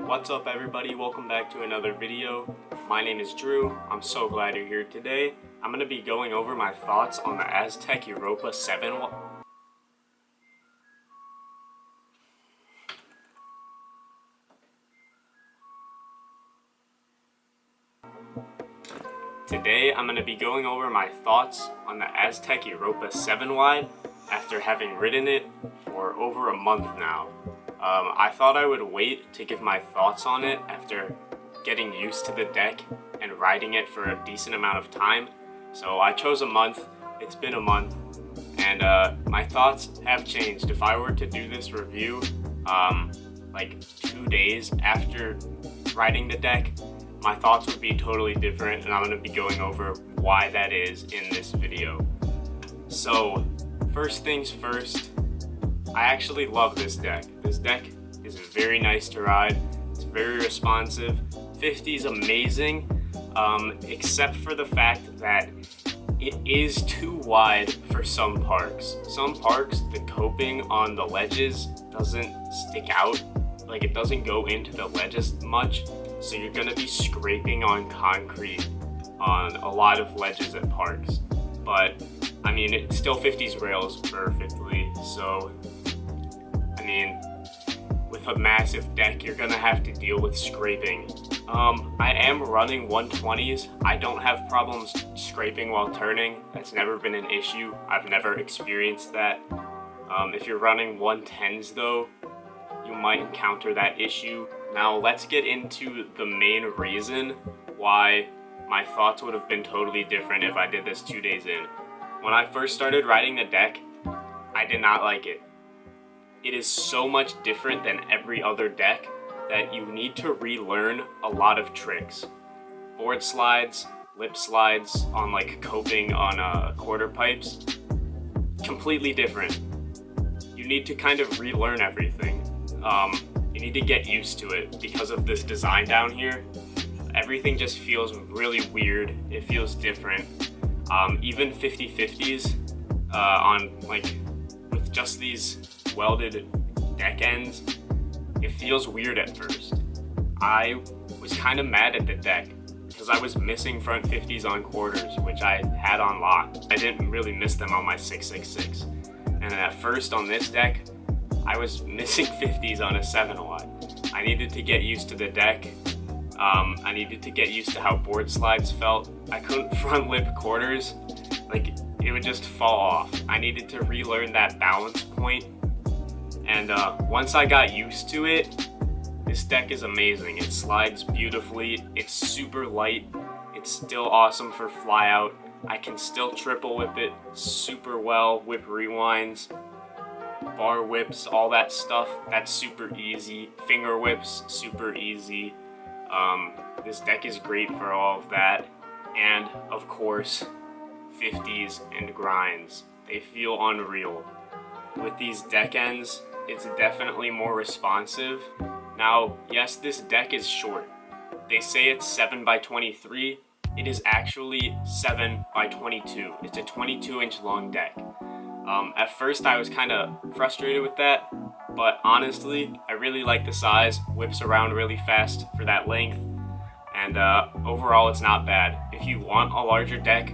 What's up everybody, welcome back to another video. My name is Drew, I'm so glad you're here today. I'm going to be going over my thoughts on the Aztek Europa 7. Today I'm going to be going over my thoughts on the Aztek Europa 7 wide after having ridden it for over a month now. I thought I would wait to give my thoughts on it after getting used to the deck and riding it for a decent amount of time. So I chose a month, it's been a month, and my thoughts have changed. If I were to do this review like 2 days after riding the deck, my thoughts would be totally different, and I'm going to be going over why that is in this video. So first things first, I actually love this deck. This deck is very nice to ride. It's very responsive. 50 is amazing, except for the fact that it is too wide for some parks. Some parks, the coping on the ledges doesn't stick out. Like, it doesn't go into the ledges much, so you're gonna be scraping on concrete on a lot of ledges at parks. But I mean, it still 50s rails perfectly, so I mean, with a massive deck, you're gonna have to deal with scraping. I am running 120s. I don't have problems scraping while turning. That's never been an issue. I've never experienced that. If you're running 110s though, you might encounter that issue. Now let's get into the main reason why my thoughts would have been totally different if I did this 2 days in. When I first started riding the deck, I did not like it. It is so much different than every other deck that you need to relearn a lot of tricks. Board slides, lip slides on like coping on quarter pipes, completely different. You need to kind of relearn everything. You need to get used to it because of this design down here. Everything just feels really weird. It feels different. Even 50/50s on like with just these welded deck ends, it feels weird at first. I was kind of mad at the deck because I was missing front 50s on quarters, which I had on lock. I didn't really miss them on my 666. And at first on this deck, I was missing 50s on a 7 wide. I needed to get used to the deck. I needed to get used to how board slides felt. I couldn't front lip quarters. Like, it would just fall off. I needed to relearn that balance point. And once I got used to it, this deck is amazing. It slides beautifully. It's super light. It's still awesome for fly out. I can still triple whip it super well. Whip rewinds, bar whips, all that stuff. That's super easy. Finger whips, super easy. This deck is great for all of that. And of course, 50s and grinds. They feel unreal. With these deck ends, it's definitely more responsive. Now, yes, this deck is short. They say it's 7x23. It is actually 7x22. It's a 22-inch long deck. At first, I was kind of frustrated with that, but honestly, I really like the size. Whips around really fast for that length, and overall, it's not bad. If you want a larger deck,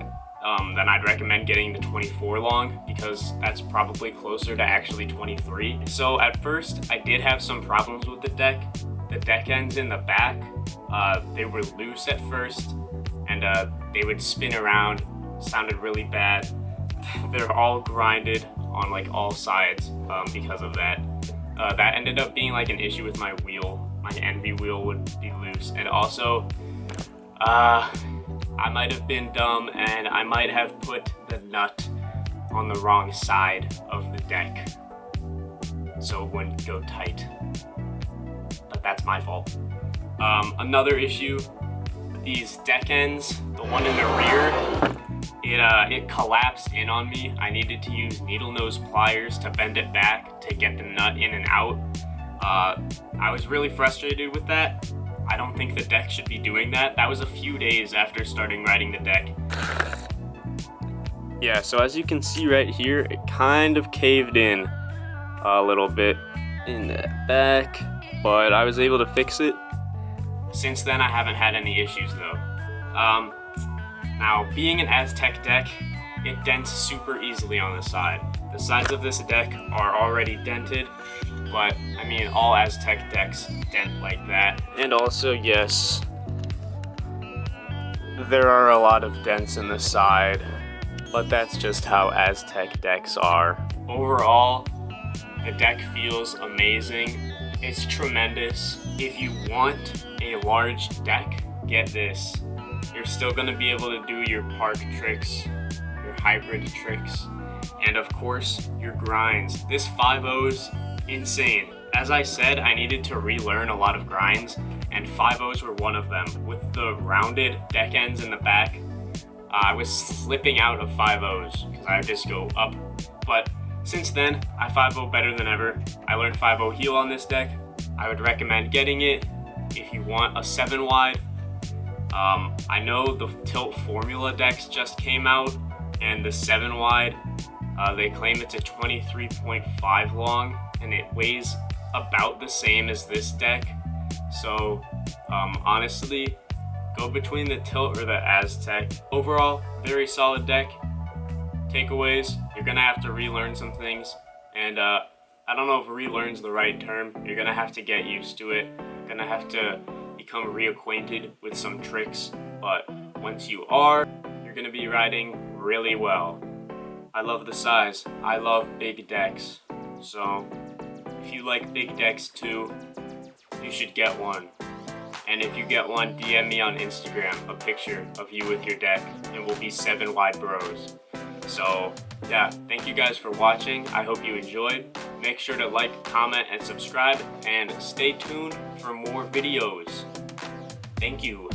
then I'd recommend getting the 24 long, because that's probably closer to actually 23. So at first, I did have some problems with the deck. The deck ends in the back, they were loose at first, and they would spin around, sounded really bad. They're all grinded on like all sides because of that. That ended up being like an issue with my wheel. My envy wheel would be loose, and also I might have been dumb and I might have put the nut on the wrong side of the deck, so it wouldn't go tight. But that's my fault. Another issue, these deck ends, the one in the rear, it collapsed in on me. I needed to use needle nose pliers to bend it back to get the nut in and out. I was really frustrated with that. I don't think the deck should be doing that. That was a few days after starting riding the deck. Yeah, so as you can see right here, it kind of caved in a little bit in the back. but I was able to fix it. Since then, I haven't had any issues though. Now, being an Aztek deck, it dents super easily on the side. The sides of this deck are already dented, but I mean, all Aztek decks dent like that. And also, yes, there are a lot of dents in the side, but that's just how Aztek decks are. Overall, the deck feels amazing. It's tremendous. If you want a large deck, get this. You're still gonna be able to do your park tricks, your hybrid tricks, and of course, your grinds. This 5-0's insane. As I said, I needed to relearn a lot of grinds, and 5-0's were one of them. With the rounded deck ends in the back, I was slipping out of 5-0's because I would just go up. But since then, I 5-0 better than ever. I learned 5-0 heal on this deck. I would recommend getting it if you want a 7 wide. I know the Tilt Formula decks just came out, and the 7 wide, they claim it's a 23.5 long, and it weighs about the same as this deck. So honestly, go between the Tilt or the Aztek. Overall, very solid deck. Takeaways, you're gonna have to relearn some things, and I don't know if relearn's the right term. You're gonna have to get used to it. Gonna have to become reacquainted with some tricks, but once you are, you're gonna be riding really well. I love the size. I love big decks. So if you like big decks too, you should get one. And if you get one, DM me on Instagram a picture of you with your deck, and we'll be 7 wide bros. So yeah, thank you guys for watching. I hope you enjoyed. Make sure to like, comment, and subscribe, and stay tuned for more videos. Thank you.